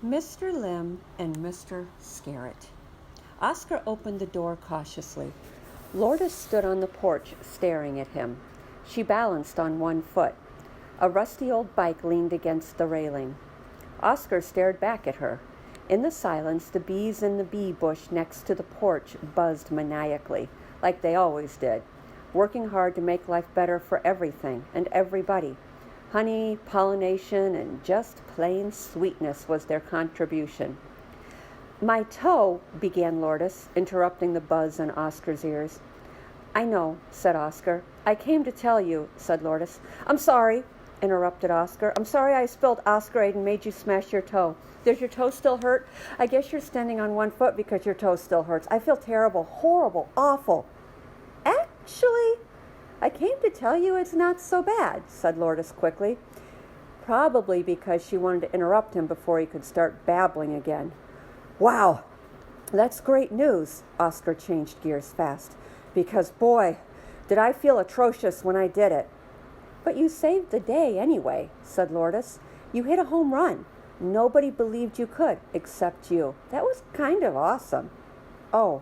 Mr. Lymb and Mr. Skerritt. Oscar opened the door cautiously. Lourdes stood on the porch staring at him. She balanced on one foot. A rusty old bike leaned against the railing. Oscar stared back at her. In the silence, the bees in the bee bush next to the porch buzzed maniacally, like they always did, working hard to make life better for everything and everybody. Honey, pollination, and just plain sweetness was their contribution. "My toe," began Lourdes, interrupting the buzz in Oscar's ears. "I know," said Oscar. "I came to tell you," said Lourdes. "I'm sorry," interrupted Oscar. "I'm sorry I spilled Oscarade and made you smash your toe. Does your toe still hurt? I guess you're standing on one foot because your toe still hurts. I feel terrible, horrible, awful." "Actually, I came to tell you it's not so bad," said Lourdes quickly, probably because she wanted to interrupt him before he could start babbling again. "Wow, that's great news." Oscar changed gears fast. "Because, boy, did I feel atrocious when I did it." "But you saved the day anyway," said Lourdes. "You hit a home run. Nobody believed you could, except you. That was kind of awesome." "Oh,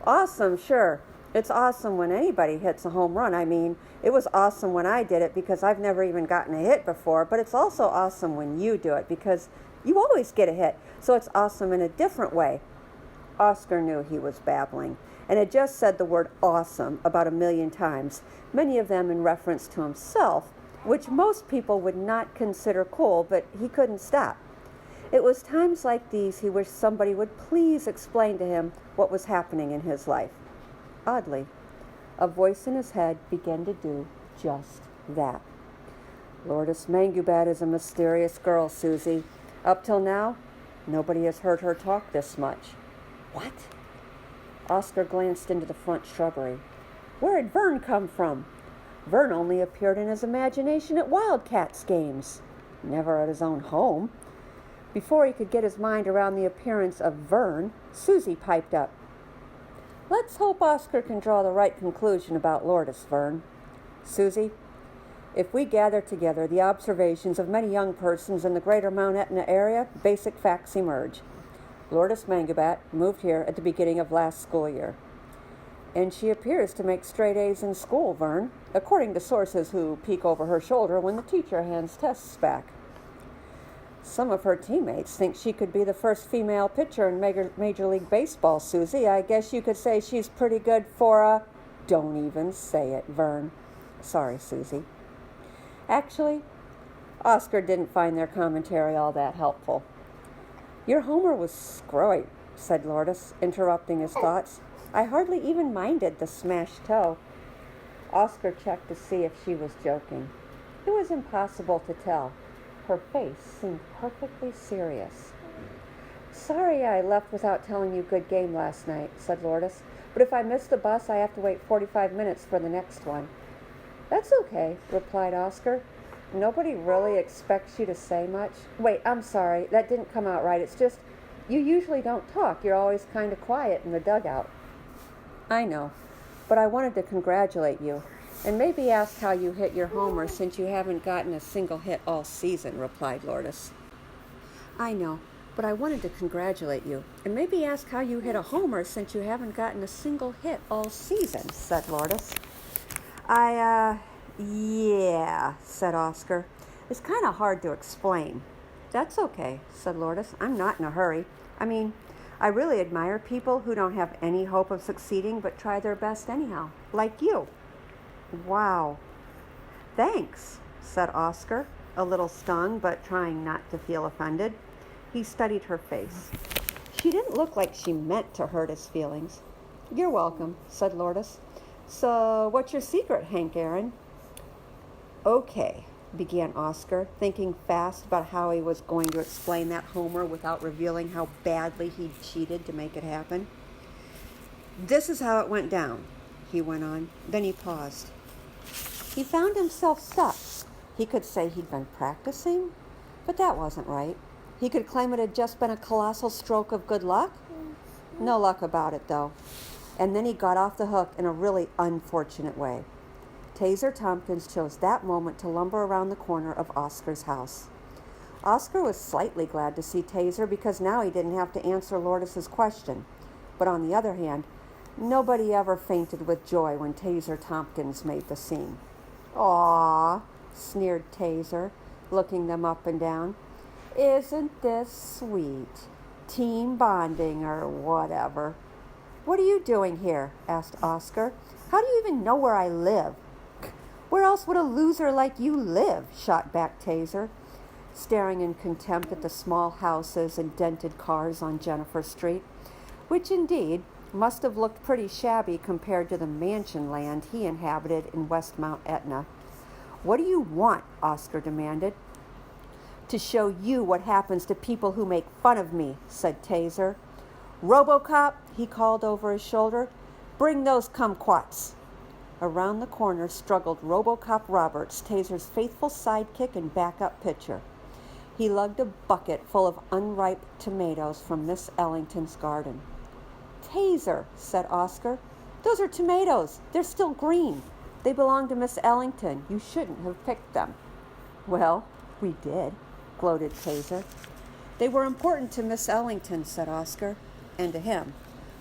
awesome, sure. It's awesome when anybody hits a home run. I mean, it was awesome when I did it because I've never even gotten a hit before, but it's also awesome when you do it because you always get a hit, so it's awesome in a different way." Oscar knew he was babbling, and had just said the word awesome about 1,000,000 times, many of them in reference to himself, which most people would not consider cool, but he couldn't stop. It was times like these he wished somebody would please explain to him what was happening in his life. Oddly, a voice in his head began to do just that. "Lourdes Mangubat is a mysterious girl, Susie. Up till now, nobody has heard her talk this much." "What?" Oscar glanced into the front shrubbery. Where had Vern come from? Vern only appeared in his imagination at Wildcats games, never at his own home. Before he could get his mind around the appearance of Vern, Susie piped up. "Let's hope Oscar can draw the right conclusion about Lourdes, Vern. Susie, if we gather together the observations of many young persons in the greater Mount Etna area, basic facts emerge. Lourdes Mangubat moved here at the beginning of last school year. And she appears to make straight A's in school, Vern, according to sources who peek over her shoulder when the teacher hands tests back. Some of her teammates think she could be the first female pitcher in Major League Baseball, Susie. I guess you could say she's pretty good for a..." "Don't even say it, Vern." "Sorry, Susie." Actually, Oscar didn't find their commentary all that helpful. "Your homer was screwy," said Lourdes, interrupting his thoughts. "I hardly even minded the smashed toe." Oscar checked to see if she was joking. It was impossible to tell. Her face seemed perfectly serious. "Sorry I left without telling you good game last night," said Lourdes. "But if I miss the bus, I have to wait 45 minutes for the next one." "That's okay," replied Oscar. "Nobody really expects you to say much." "Wait, I'm sorry. That didn't come out right. It's just, you usually don't talk. You're always kind of quiet in the dugout." "I know, but I wanted to congratulate you. And maybe ask how you hit your homer since you haven't gotten a single hit all season," replied Lourdes. "I know, but I wanted to congratulate you. And maybe ask how you hit a homer since you haven't gotten a single hit all season," said Lourdes. Yeah, said Oscar. "It's kind of hard to explain." "That's okay," said Lourdes. "I'm not in a hurry. I mean, I really admire people who don't have any hope of succeeding but try their best anyhow, like you." "Wow. Thanks," said Oscar, a little stung but trying not to feel offended. He studied her face. She didn't look like she meant to hurt his feelings. "You're welcome," said Lourdes. "So what's your secret, Hank Aaron?" "Okay," began Oscar, thinking fast about how he was going to explain that homer without revealing how badly he'd cheated to make it happen. "This is how it went down," he went on. Then he paused. He found himself stuck. He could say he'd been practicing, but that wasn't right. He could claim it had just been a colossal stroke of good luck. No luck about it, though. And then he got off the hook in a really unfortunate way. Taser Tompkins chose that moment to lumber around the corner of Oscar's house. Oscar was slightly glad to see Taser because now he didn't have to answer Lourdes' question. But on the other hand, nobody ever fainted with joy when Taser Tompkins made the scene. "Aw," sneered Taser, looking them up and down. "Isn't this sweet? Team bonding or whatever." "What are you doing here?" asked Oscar. "How do you even know where I live?" "Where else would a loser like you live?" shot back Taser, staring in contempt at the small houses and dented cars on Jennifer Street, which indeed must have looked pretty shabby compared to the mansion land he inhabited in West Mount Etna. "What do you want?" Oscar demanded. "To show you what happens to people who make fun of me," said Taser. "RoboCop," he called over his shoulder, "bring those kumquats." Around the corner struggled RoboCop Roberts, Taser's faithful sidekick and backup pitcher. He lugged a bucket full of unripe tomatoes from Miss Ellington's garden. "Taser," said Oscar, "those are tomatoes. They're still green. They belong to Miss Ellington. You shouldn't have picked them." "Well, we did," gloated Taser. "They were important to Miss Ellington," said Oscar, "and to him,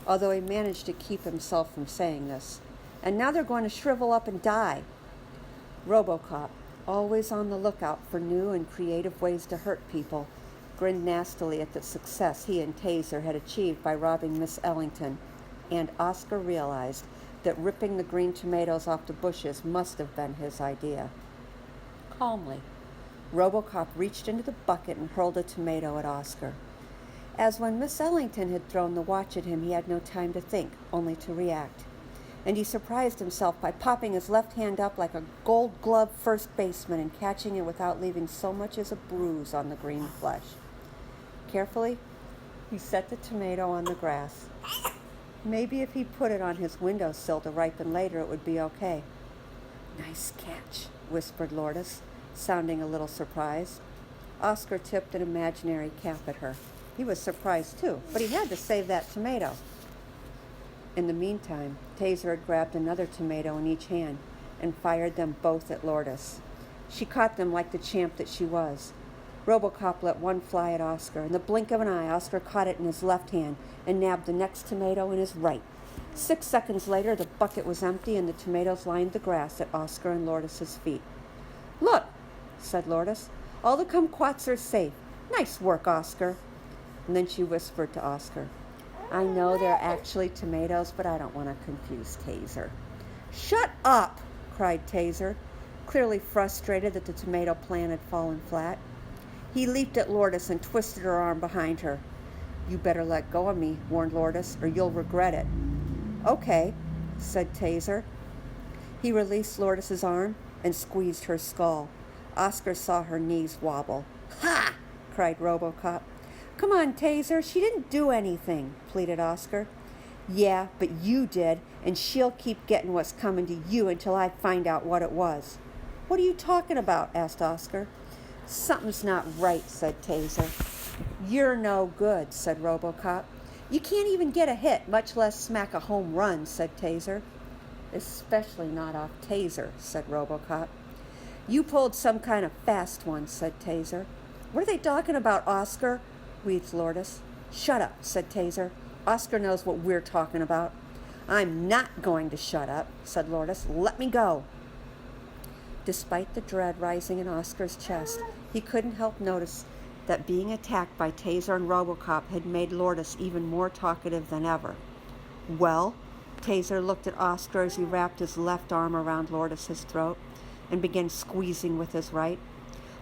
although he managed to keep himself from saying this. And now they're going to shrivel up and die." RoboCop, always on the lookout for new and creative ways to hurt people, grinned nastily at the success he and Taser had achieved by robbing Miss Ellington, and Oscar realized that ripping the green tomatoes off the bushes must have been his idea. Calmly, RoboCop reached into the bucket and hurled a tomato at Oscar. As when Miss Ellington had thrown the watch at him, he had no time to think, only to react. And he surprised himself by popping his left hand up like a gold-gloved first baseman and catching it without leaving so much as a bruise on the green flesh. Carefully, he set the tomato on the grass. Maybe if he put it on his windowsill to ripen later, it would be okay. "Nice catch," whispered Lourdes, sounding a little surprised. Oscar tipped an imaginary cap at her. He was surprised too, but he had to save that tomato. In the meantime, Taser had grabbed another tomato in each hand and fired them both at Lourdes. She caught them like the champ that she was. RoboCop let one fly at Oscar. In the blink of an eye, Oscar caught it in his left hand and nabbed the next tomato in his right. 6 seconds later, the bucket was empty and the tomatoes lined the grass at Oscar and Lourdes' feet. "Look," said Lourdes, "all the kumquats are safe. Nice work, Oscar." And then she whispered to Oscar, "I know they're actually tomatoes, but I don't want to confuse Taser." "Shut up!" cried Taser, clearly frustrated that the tomato plan had fallen flat. He leaped at Lourdes and twisted her arm behind her. "You better let go of me," warned Lourdes, "or you'll regret it." "Okay," said Taser. He released Lourdes' arm and squeezed her skull. Oscar saw her knees wobble. "Ha!" cried RoboCop. "Come on, Taser, she didn't do anything," pleaded Oscar. "Yeah, but you did, and she'll keep getting what's coming to you until I find out what it was." "What are you talking about?" asked Oscar. "Something's not right," said Taser. "You're no good," said RoboCop. "You can't even get a hit, much less smack a home run," said Taser. "Especially not off Taser," said RoboCop. "You pulled some kind of fast one," said Taser. "What are they talking about, Oscar?" wheezed Lourdes. "Shut up," said Taser. "Oscar knows what we're talking about." "I'm not going to shut up," said Lourdes. "Let me go." Despite the dread rising in Oscar's chest, he couldn't help notice that being attacked by Taser and RoboCop had made Lourdes even more talkative than ever. "Well?" Taser looked at Oscar as he wrapped his left arm around Lourdes' throat and began squeezing with his right.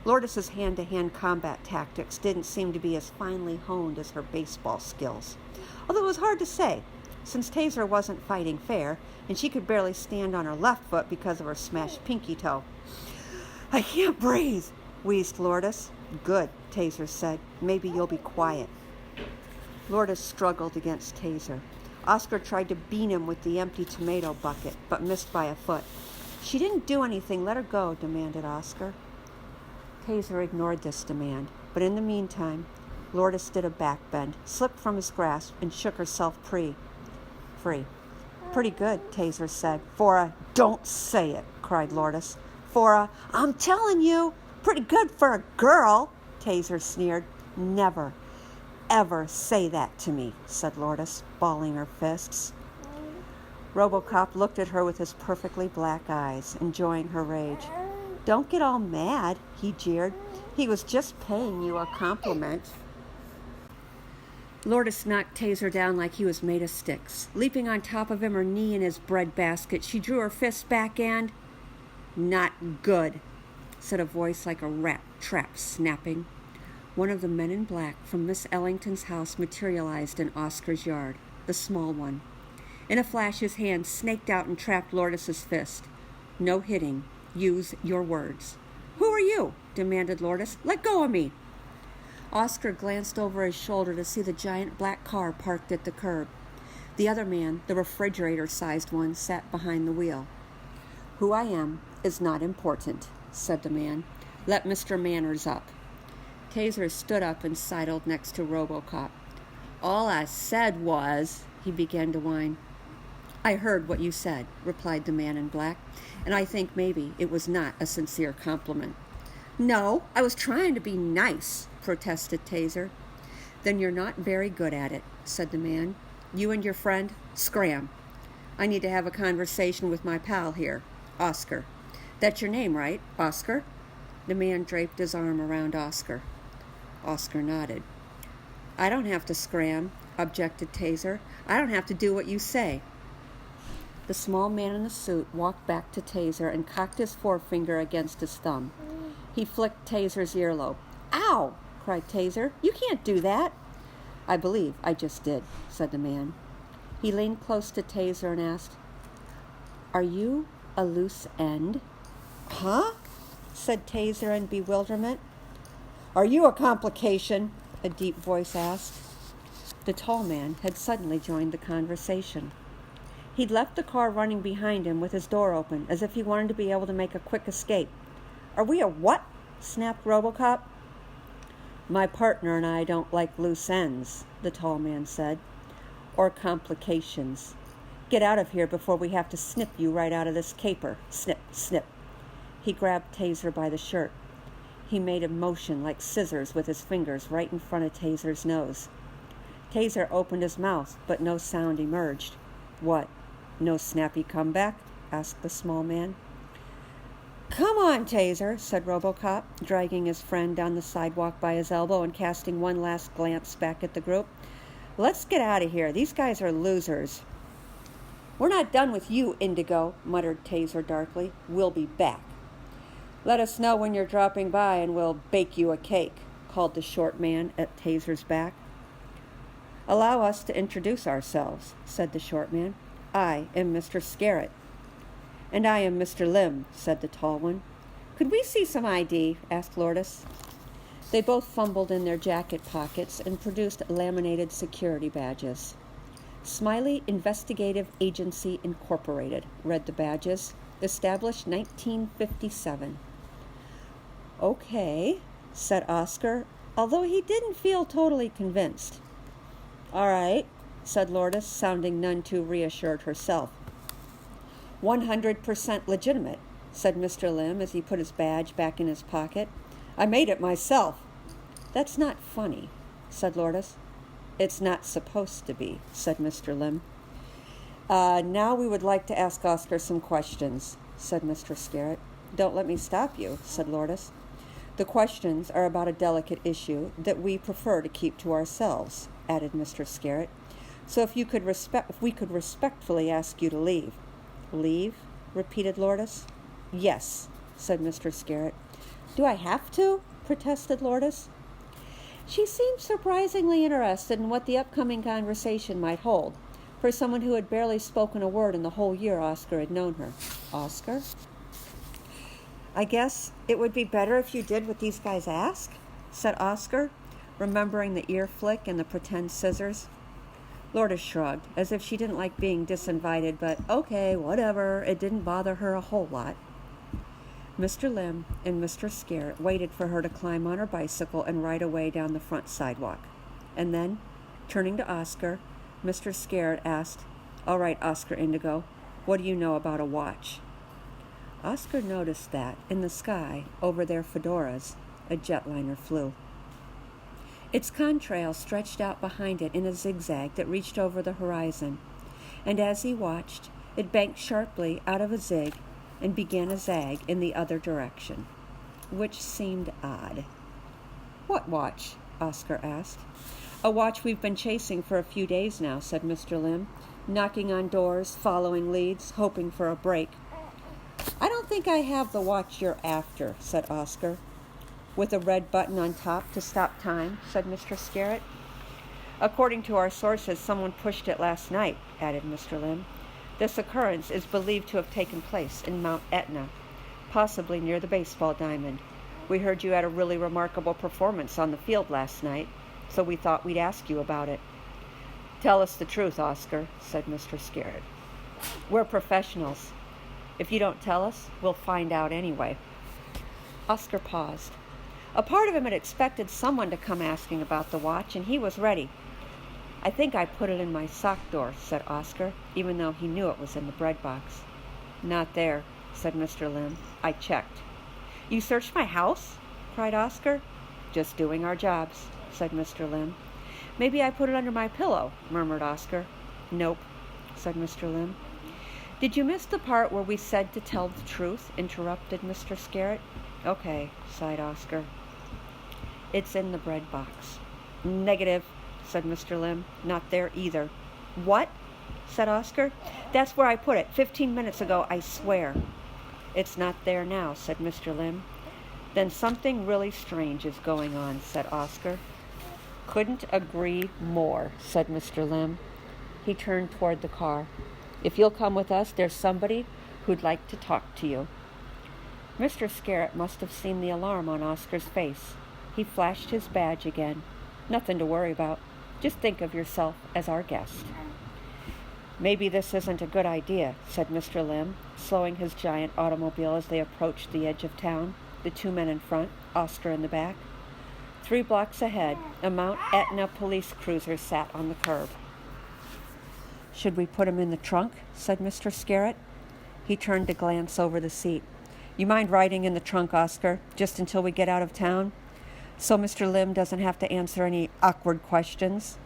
Lourdes' hand-to-hand combat tactics didn't seem to be as finely honed as her baseball skills, although it was hard to say, since Taser wasn't fighting fair, and she could barely stand on her left foot because of her smashed pinky toe. "I can't breathe," wheezed Lourdes. "Good," Taser said. "Maybe you'll be quiet." Lourdes struggled against Taser. Oscar tried to beat him with the empty tomato bucket, but missed by a foot. "She didn't do anything. Let her go," demanded Oscar. Taser ignored this demand, but in the meantime, Lourdes did a backbend, slipped from his grasp, and shook herself free. "Pretty good," Taser said. "For a—" "Don't say it," cried Lourdes. "For a—" "I'm telling you, pretty good for a girl." Taser sneered. Never, ever say that to me, said Lourdes, balling her fists. RoboCop looked at her with his perfectly black eyes, enjoying her rage. Don't get all mad, he jeered. He was just paying you a compliment. Lourdes knocked Taser down like he was made of sticks. Leaping on top of him, her knee in his breadbasket, she drew her fist back and... Not good, said a voice like a rat trap snapping. One of the men in black from Miss Ellington's house materialized in Oscar's yard, the small one. In a flash, his hand snaked out and trapped Lourdes's fist. No hitting. Use your words. Who are you? Demanded Lourdes. Let go of me. Oscar glanced over his shoulder to see the giant black car parked at the curb. The other man, the refrigerator-sized one, sat behind the wheel. Who I am is not important, said the man. Let Mr. Manners up. Taser stood up and sidled next to RoboCop. All I said was, he began to whine. I heard what you said, replied the man in black, and I think maybe it was not a sincere compliment. No, I was trying to be nice, protested Taser. Then you're not very good at it, said the man. You and your friend, scram. I need to have a conversation with my pal here, Oscar. That's your name, right, Oscar? The man draped his arm around Oscar. Oscar nodded. I don't have to scram, objected Taser. I don't have to do what you say. The small man in the suit walked back to Taser and cocked his forefinger against his thumb. He flicked Taser's earlobe. Ow! Cried Taser. You can't do that. I believe I just did, said the man. He leaned close to Taser and asked, Are you a loose end? Huh? Said Taser in bewilderment. Are you a complication? A deep voice asked. The tall man had suddenly joined the conversation. He'd left the car running behind him with his door open, as if he wanted to be able to make a quick escape. Are we a what? Snapped RoboCop. My partner and I don't like loose ends, the tall man said. Or complications. Get out of here before we have to snip you right out of this caper. Snip, snip. He grabbed Taser by the shirt. He made a motion like scissors with his fingers right in front of Taser's nose. Taser opened his mouth, but no sound emerged. What? No snappy comeback? Asked the small man. Come on, Taser, said RoboCop, dragging his friend down the sidewalk by his elbow and casting one last glance back at the group. Let's get out of here. These guys are losers. We're not done with you, Indigo, muttered Taser darkly. We'll be back. Let us know when you're dropping by and we'll bake you a cake, called the short man at Taser's back. Allow us to introduce ourselves, said the short man. I am Mr. Skerritt. And I am Mr. Llimb, said the tall one. Could we see some ID? Asked Lourdes. They both fumbled in their jacket pockets and produced laminated security badges. Smiley Investigative Agency Incorporated, read the badges. Established 1957. Okay, said Oscar, although he didn't feel totally convinced. All right, said Lourdes, sounding none too reassured herself. 100% legitimate, said Mr. Llimb as he put his badge back in his pocket. I made it myself. That's not funny, said Lourdes. It's not supposed to be, said Mr. Llimb. Now we would like to ask Oscar some questions, said Mr. Skerritt. Don't let me stop you, said Lourdes. The questions are about a delicate issue that we prefer to keep to ourselves, added Mr. Skerritt. So if we could respectfully ask you to leave. Leave? Repeated Lourdes. Yes, said Mr. Skerritt. Do I have to? Protested Lourdes. She seemed surprisingly interested in what the upcoming conversation might hold, for someone who had barely spoken a word in the whole year Oscar had known her. Oscar? I guess it would be better if you did what these guys ask, said Oscar, remembering the ear flick and the pretend scissors. Lourdes shrugged, as if she didn't like being disinvited, but okay, whatever, it didn't bother her a whole lot. Mr. Llimb and Mr. Skerritt waited for her to climb on her bicycle and ride away down the front sidewalk. And then, turning to Oscar, Mr. Skerritt asked, All right, Oscar Indigo, what do you know about a watch? Oscar noticed that, in the sky, over their fedoras, a jetliner flew. Its contrail stretched out behind it in a zigzag that reached over the horizon, and as he watched, it banked sharply out of a zig and began a zag in the other direction, which seemed odd. "What watch?" Oscar asked. "A watch we've been chasing for a few days now," said Mr. Lymb, knocking on doors, following leads, hoping for a break. "I don't think I have the watch you're after," said Oscar. "With a red button on top to stop time," said Mr. Skerritt. "According to our sources, someone pushed it last night," added Mr. Lymb. "This occurrence is believed to have taken place in Mount Etna, possibly near the baseball diamond. We heard you had a really remarkable performance on the field last night, so we thought we'd ask you about it." "Tell us the truth, Oscar," said Mr. Skerritt. "We're professionals. If you don't tell us, we'll find out anyway." Oscar paused. A part of him had expected someone to come asking about the watch, and he was ready. "I think I put it in my sock drawer," said Oscar, even though he knew it was in the bread box. "Not there," said Mr. Lymb. "I checked." "You searched my house?" cried Oscar. "Just doing our jobs," said Mr. Lymb. "Maybe I put it under my pillow," murmured Oscar. "Nope," said Mr. Lymb. "Did you miss the part where we said to tell the truth?" interrupted Mr. Skerritt. "Okay," sighed Oscar. "It's in the bread box." "Negative," said Mr. Lymb. "Not there either." "What?" said Oscar. "That's where I put it 15 minutes ago, I swear." "It's not there now," said Mr. Lymb. "Then something really strange is going on," said Oscar. "Couldn't agree more," said Mr. Lymb. He turned toward the car. "If you'll come with us, there's somebody who'd like to talk to you." Mr. Skerritt must have seen the alarm on Oscar's face. He flashed his badge again. "Nothing to worry about. Just think of yourself as our guest." "Maybe this isn't a good idea," said Mr. Lymb, slowing his giant automobile as they approached the edge of town, the two men in front, Oscar in the back. 3 blocks ahead, a Mount Etna police cruiser sat on the curb. "Should we put him in the trunk?" said Mr. Skerritt. He turned to glance over the seat. "You mind riding in the trunk, Oscar, just until we get out of town? So Mr. Lymb doesn't have to answer any awkward questions."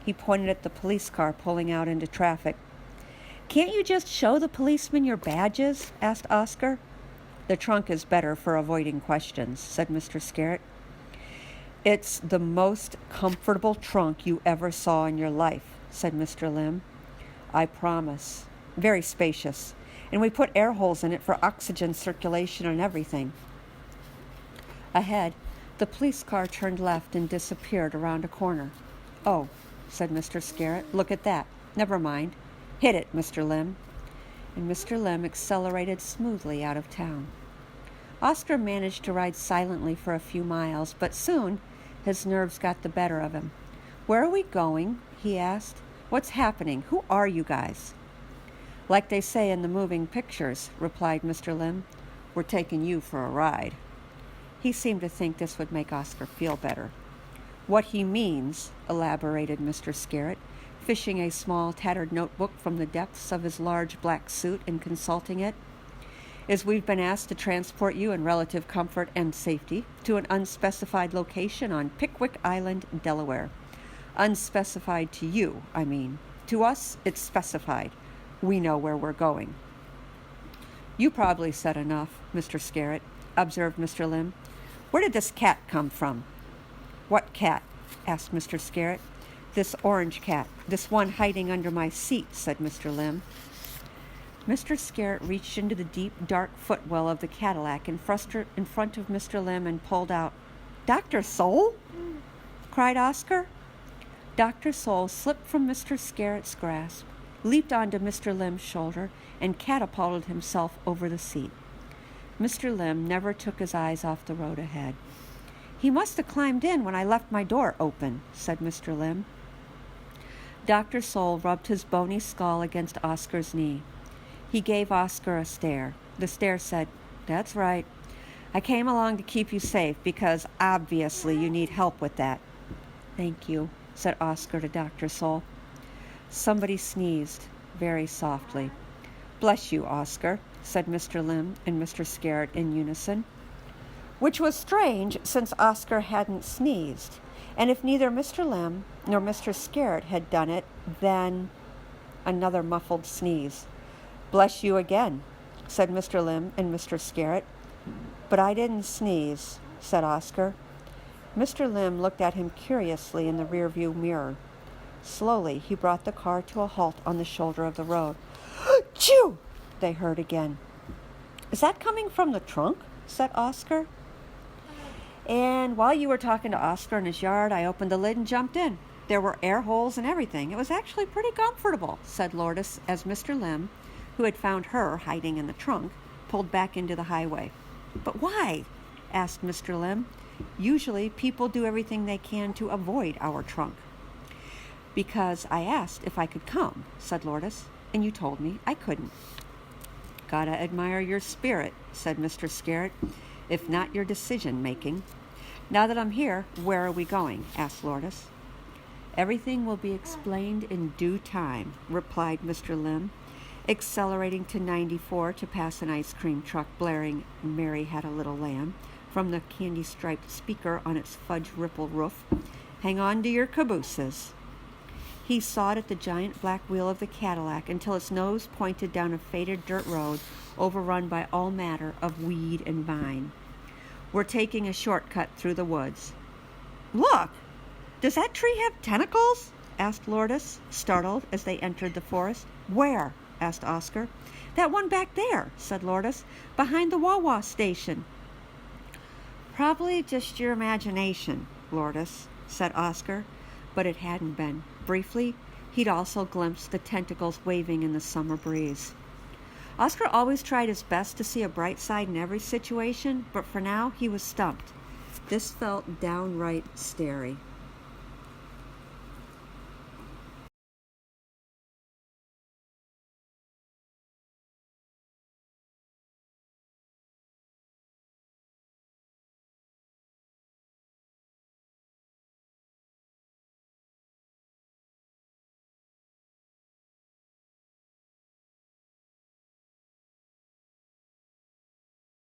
He pointed at the police car pulling out into traffic. "Can't you just show the policeman your badges?" asked Oscar. "The trunk is better for avoiding questions," said Mr. Skerritt. "It's the most comfortable trunk you ever saw in your life," said Mr. Lymb. "I promise. Very spacious. And we put air holes in it for oxygen circulation and everything." Ahead, the police car turned left and disappeared around a corner. "Oh," said Mr. Skerritt, "look at that. Never mind. Hit it, Mr. Lymb." And Mr. Lymb accelerated smoothly out of town. Oscar managed to ride silently for a few miles, but soon his nerves got the better of him. "Where are we going?" he asked. "What's happening? Who are you guys?" "Like they say in the moving pictures," replied Mr. Lymb. "We're taking you for a ride." He seemed to think this would make Oscar feel better. "What he means," elaborated Mr. Skerritt, fishing a small, tattered notebook from the depths of his large black suit and consulting it, "is we've been asked to transport you in relative comfort and safety to an unspecified location on Pickwick Island, Delaware. Unspecified to you, I mean. To us, it's specified. We know where we're going." "You probably said enough, Mr. Skerritt," observed Mr. Lymb. "Where did this cat come from?" "What cat?" asked Mr. Skerritt. "This orange cat. This one hiding under my seat," said Mr. Lymb. Mr. Skerritt reached into the deep, dark footwell of the Cadillac in front of Mr. Lymb and pulled out. "Dr. Soul?" cried Oscar. Dr. Soul slipped from Mr. Skerritt's grasp, leaped onto Mr. Lymb's shoulder, and catapulted himself over the seat. Mr. Lymb never took his eyes off the road ahead. "He must have climbed in when I left my door open," said Mr. Lymb. Dr. Soul rubbed his bony skull against Oscar's knee. He gave Oscar a stare. The stare said, "That's right. I came along to keep you safe because obviously you need help with that." "Thank you," said Oscar to Dr. Soul. Somebody sneezed very softly. "Bless you, Oscar," said Mr. Lymb and Mr. Skerritt in unison. which was strange since Oscar hadn't sneezed. And if neither Mr. Llimb nor Mr. Skerritt had done it, then another muffled sneeze. "Bless you again," said Mr. Llimb and Mr. Skerritt. "But I didn't sneeze," said Oscar. Mr. Llimb looked at him curiously in the rearview mirror. Slowly, he brought the car to a halt on the shoulder of the road. "Chew!" they heard again. "Is that coming from the trunk?" said Oscar. "And while you were talking to Oscar in his yard, I opened the lid and jumped in. There were air holes and everything. It was actually pretty comfortable," said Lourdes, as Mr. Llimb, who had found her hiding in the trunk, pulled back into the highway. "But why?" asked Mr. Llimb. "Usually people do everything they can to avoid our trunk." "Because I asked if I could come," said Lourdes, "and you told me I couldn't." "Gotta admire your spirit," said Mr. Skerritt, "if not your decision-making. Now that I'm here, where are we going?" asked Lourdes. "Everything will be explained in due time," replied Mr. Llimb, accelerating to 94 to pass an ice cream truck blaring "Mary Had a Little Lamb" from the candy-striped speaker on its fudge-ripple roof. "Hang on to your cabooses." He sawed at the giant black wheel of the Cadillac until its nose pointed down a faded dirt road overrun by all manner of weed and vine. "We're taking a shortcut through the woods." "Look! Does that tree have tentacles?" asked Lourdes, startled as they entered the forest. "Where?" asked Oscar. "That one back there," said Lourdes, "behind the Wawa station." "Probably just your imagination, Lourdes," said Oscar, but it hadn't been. Briefly, he'd also glimpsed the tentacles waving in the summer breeze. Oscar always tried his best to see a bright side in every situation, but for now he was stumped. This felt downright scary.